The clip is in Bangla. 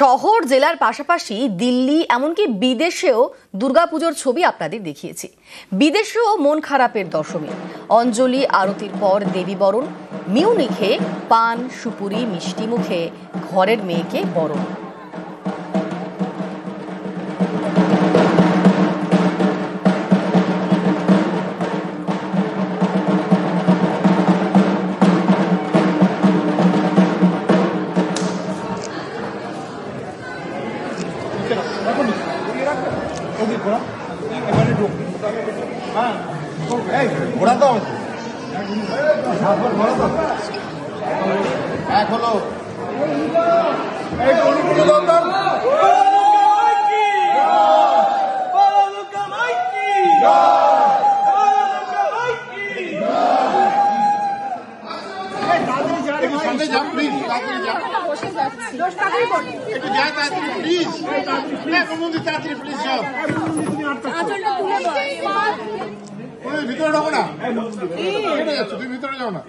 শহর জেলার পাশাপাশি দিল্লি এমনকি বিদেশেও দুর্গাপুজোর ছবি আপনাদের দেখিয়েছি। বিদেশেও মন খারাপের দশমী, অঞ্জলি আরতির পর দেবী বরণ, মিউনিখে পান সুপুরি মিষ্টি মুখে ঘরের মেয়েকে বরণ। ঘোড়া তো এক হলো ভিতরে ঢোকো না, তুমি ভিতরে যাও না।